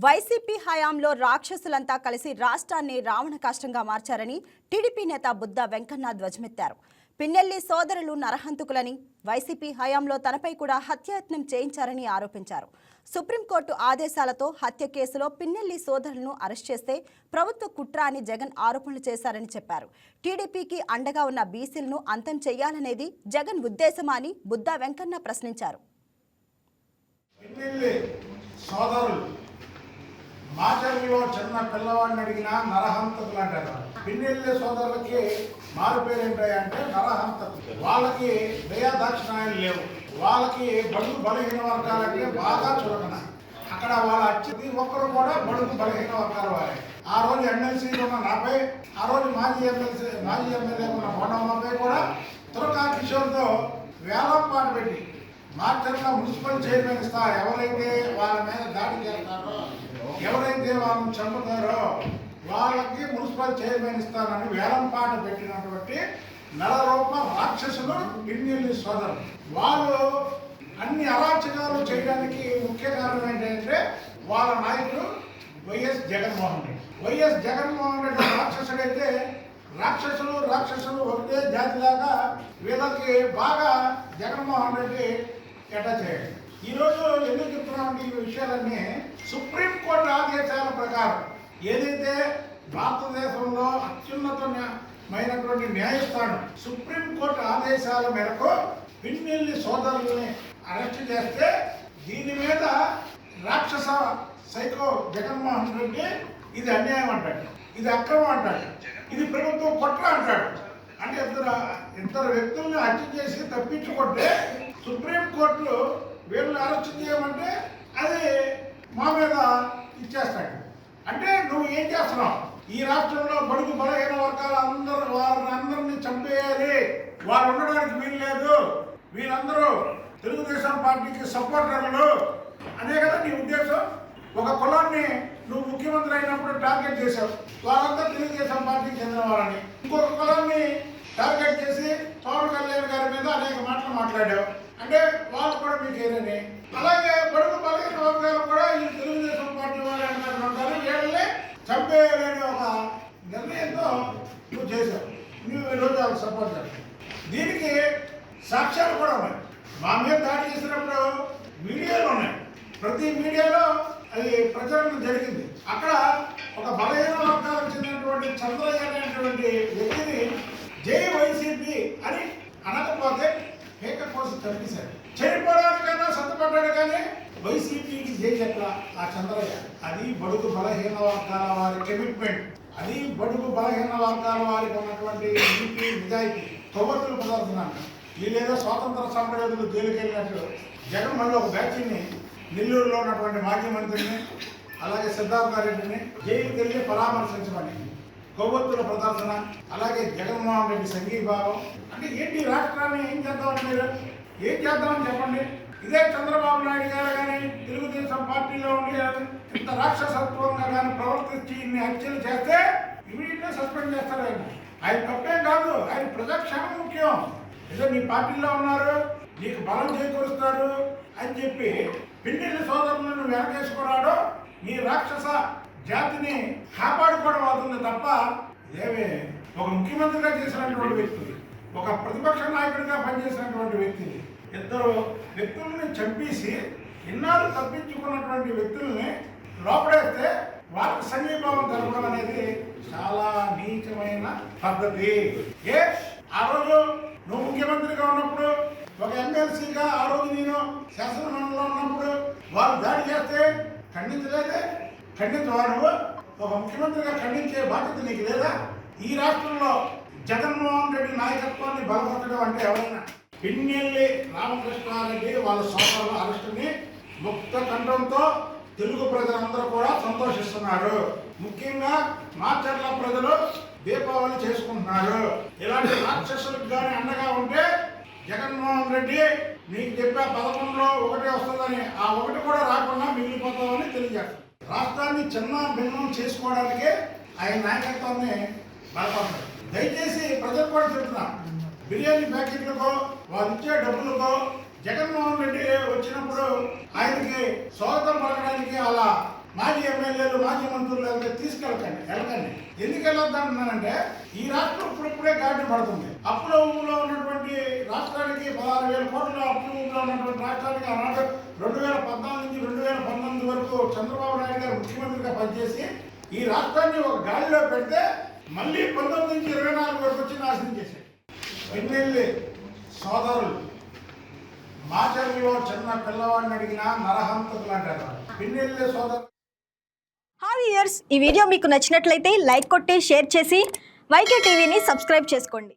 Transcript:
YCP హయాంలో రాక్షసులంతా కలిసి రాష్ట్రాన్ని రావణ కాష్టంగా మార్చారని టీడీపీ నేత బుద్ధ వెంకన్న ధ్వజమెత్తారు. పిన్నెల్లి సోదరులు నరహంతకులని, వైసీపీ హయాంలో తనపై కూడా హత్యాయత్నం చేయించారని ఆరోపించారు. సుప్రీంకోర్టు ఆదేశాలతో హత్య కేసులో పిన్నెల్లి సోదరులను అరెస్ట్ చేస్తే ప్రభుత్వ కుట్ర అని జగన్ ఆరోపణలు చేశారని చెప్పారు. టీడీపీకి అండగా ఉన్న బీసీలను అంతం చేయాలనేది జగన్ ఉద్దేశమా అని బుద్ధ వెంకన్న ప్రశ్నించారు. మాచర్లో చిన్న పిల్లవాడిని అడిగినా నరహంతకులు అంటారు. పిన్నెల్లి సోదరులకి మారు పేరు ఏంటంటే నరహంతకులు. వాళ్ళకి దయాదాక్షిణాయాలు లేవు. వాళ్ళకి బడుగు బలహీన వర్గాలంటే బాగా చులకన. అక్కడ వాళ్ళ అచ్చి ఒక్కరు కూడా బడుగు బలహీన వర్గాల వారే. ఆ రోజు ఎమ్మెల్సీలు ఉన్న నాపై, ఆ రోజు మాజీ ఎమ్మెల్యే ఉన్న బొండమ్మపై కూడా తురకా కిషోర్తో వేలంపాట పెట్టి మాచర్ల మున్సిపల్ చైర్మన్ ఇస్తా, ఎవరైతే వాళ్ళ మీద దాడి చేస్తారో, ఎవరైతే వాళ్ళని చంపుతారో వాళ్ళకి మున్సిపల్ చైర్మన్ ఇస్తానని వేలంపాట పెట్టినటువంటి నలరూప రాక్షసులు పిన్నెల్లి సోదరులు. వాళ్ళు అన్ని అరాచకాలు చేయడానికి ముఖ్య కారణం ఏంటంటే వాళ్ళ నాయకుడు వైఎస్ జగన్మోహన్ రెడ్డి. వైఎస్ జగన్మోహన్ రెడ్డి రాక్షసుడైతే రాక్షసులు ఒకటే జాతిలాగా వీళ్ళకి బాగా జగన్మోహన్ రెడ్డి ఎటా చేయాలి. ఈరోజు ఎందుకు చెప్తున్నామంటే ఈ విషయాలన్నీ సుప్రీంకోర్టు ఆదేశాల ప్రకారం ఏదైతే భారతదేశంలో అత్యున్నతమైనటువంటి న్యాయస్థానం సుప్రీంకోర్టు ఆదేశాల మేరకు పిన్నెల్లి సోదరుల్ని అరెస్ట్ చేస్తే దీని మీద రాక్షస సైకో జగన్మోహన్ రెడ్డి ఇది అన్యాయం అంటాడు, ఇది అక్రమం అంటాడు, ఇది ప్రభుత్వం కుట్ర అంటాడు. అంటే ఇద్దరు వ్యక్తుల్ని హత్య చేసి తప్పించుకుంటే సుప్రీంకోర్టు వీళ్ళని అరెస్ట్ చేయమంటే అది మా మీద ఇచ్చేస్తాడు. అంటే నువ్వు ఏం చేస్తున్నావు? ఈ రాష్ట్రంలో బడుగు బలహీన వర్గాల వారందరినీ చంపేయాలి, వారు ఉండడానికి వీలు లేదు, వీళ్ళందరూ తెలుగుదేశం పార్టీకి సపోర్టర్లు అనే కదా నీ ఉద్దేశం. ఒక కులాన్ని నువ్వు ముఖ్యమంత్రి అయినప్పుడు టార్గెట్ చేశావు, వాళ్ళంతా తెలుగుదేశం పార్టీకి చెందిన వారని. ఇంకొక కులాన్ని టార్గెట్ చేసి పవన్ కళ్యాణ్ గారి మీద అనేక మాటలు మాట్లాడావు, అంటే వాళ్ళు కూడా మీకు ఏదని. అలాగే బడుగు బలహీన వర్గాలు కూడా ఈ తెలుగుదేశం పార్టీ వాళ్ళు ఉంటారు, వీళ్ళని చంపేయాలని ఒక నిర్ణయంతో నువ్వు చేశావు. నువ్వు ఈరోజు వాళ్ళకి సపోర్ట్ చేస్తావు. దీనికి సాక్ష్యాలు కూడా ఉన్నాయి. మా మీద దాడి చేసినప్పుడు మీడియాలు ఉన్నాయి, ప్రతి మీడియాలో అది ప్రచారం జరిగింది. అక్కడ ఒక బలహీన వర్గాలకు చెందినటువంటి చంద్రయ్య అనేటువంటి వ్యక్తిని జై వైసీపీ అని అనకపోతే కేక కోసం చంపేశారు. చనిపోవడానికైనా సత్తుపడ్డాడు, కానీ వైసీపీకి జై చెప్పలా ఆ చంద్రయ్య. అది బడుగు బలహీన వర్గాల వారి కమిట్మెంట్, అది బడుగు బలహీన వర్గాల వారికి ఉన్నటువంటి నీతి నిజాయితీ. కొవ్వొత్తులు ప్రదర్శన. వీళ్ళేదో స్వాతంత్ర సంప్రదాయాలు తేలికెళ్ళినట్టు జగన్ మళ్ళీ ఒక బ్యాచ్ని నెల్లూరులో ఉన్నటువంటి మాజీ మంత్రిని అలాగే సిద్ధార్థారెడ్డిని జైలుకి వెళ్ళి పరామర్శించమని కొవ్వొత్తుల ప్రదర్శన, అలాగే జగన్మోహన్ రెడ్డి సంఘీభావం. అంటే ఏంటి రాష్ట్రాన్ని ఏం చేద్దామని మీరు ఏం చేద్దామని చెప్పండి. ఇదే చంద్రబాబు నాయుడు గారు కానీ తెలుగుదేశం పార్టీలో ఉండి ఇంత రాక్షసత్వంగా కానీ ప్రవర్తించి ఇన్ని హత్యలు చేస్తే ఇమీడియట్గా సస్పెండ్ చేస్తారు. ఆయన తప్పేం కాదు, ఆయన ప్రజాక్షేమం ముఖ్యం. ఏదో మీ పార్టీలో ఉన్నారు, నీకు బలం చేకూరుస్తారు అని చెప్పి పిన్నెల్లి సోదరులను వెనకేసుకున్నాడు. నీ రాక్షస జాతిని కాపాడుకోవడం అవుతుంది తప్ప ఇదేమి ఒక ముఖ్యమంత్రిగా చేసినటువంటి వ్యక్తి, ఒక ప్రతిపక్ష నాయకుడిగా పనిచేసినటువంటి వ్యక్తి, ఇద్దరు వ్యక్తుల్ని చంపేసి ఇన్నాళ్ళు తప్పించుకున్నటువంటి వ్యక్తుల్ని లోపడేస్తే వాళ్ళకి సంఘీభావం జరపడం అనేది చాలా నీచమైన పద్ధతి. ఆ రోజు నువ్వు ముఖ్యమంత్రిగా ఉన్నప్పుడు ఒక ఎమ్మెల్సీగా ఆ రోజు నేను శాసనమండలిలో ఉన్నప్పుడు వాళ్ళు దాడి చేస్తే ఖండించలేదే? ఖండించవాడు ఒక ముఖ్యమంత్రిగా ఖండించే బాధ్యత నీకు లేదా? ఈ రాష్ట్రంలో జగన్మోహన్ రెడ్డి నాయకత్వాన్ని బలపరచడం అంటే ఎవరైనా పిన్నెల్లి రామకృష్ణారెడ్డి వాళ్ళ సోదరుల అరెస్టుని ముక్త కంఠంతో తెలుగు ప్రజలందరూ కూడా సంతోషిస్తున్నారు. ముఖ్యంగా మాచర్ల ప్రజలు దీపావళి చేసుకుంటున్నారు. ఇలాంటి రాక్షసులకు కానీ అండగా ఉంటే జగన్మోహన్ రెడ్డి నీకు చెప్పే 11లో 1 వస్తుందని, ఆ 1 కూడా రాకుండా మిగిలిపోతామని తెలియజేస్తారు. రాష్ట్రాన్ని చిన్న భిన్నం చేసుకోవడానికే ఆయన నాయకత్వాన్ని బలపడతారు. దయచేసి ప్రజలు కూడా చెప్తున్నా, బిర్యానీ ప్యాకెట్లకో వాళ్ళు ఇచ్చే డబ్బులకో జగన్మోహన్ రెడ్డి వచ్చినప్పుడు ఆయనకి స్వాగతం పలకడానికి అలా మాజీ ఎమ్మెల్యేలు మాజీ మంత్రులు వెళ్తే వెళ్ళకండి ఎందుకు వెళ్ళొద్దంటున్నానంటే ఈ రాష్ట్రం ఇప్పుడిప్పుడే గాడి పడుతుంది అప్పుల ఊళ్ళో ఉన్నటువంటి రాష్ట్రానికి 16,000 కోట్ల అప్పుల ఊళ్ళో ఉన్నటువంటి రాష్ట్రానికి ఆనాడు 2014 నుంచి 2019 వరకు చంద్రబాబు నాయుడు గారు ముఖ్యమంత్రిగా పనిచేసి ఈ రాష్ట్రాన్ని ఒక గాలిలో పెడితే మళ్ళీ 19 నుంచి 24 వరకు వచ్చి నాశనం చేశారు. పిన్నెల్లి సోదరులు మాచర్లో చిన్న పిల్లవాడిని అడిగినా నరహంతకులు అంటారు. పిన్నెల్లి సోదరు. హాయ్ వ్యూయర్స్, ఈ వీడియో మీకు నచ్చినట్లయితే లైక్ కొట్టి షేర్ చేసి వైకే టీవీని సబ్స్క్రైబ్ చేసుకోండి.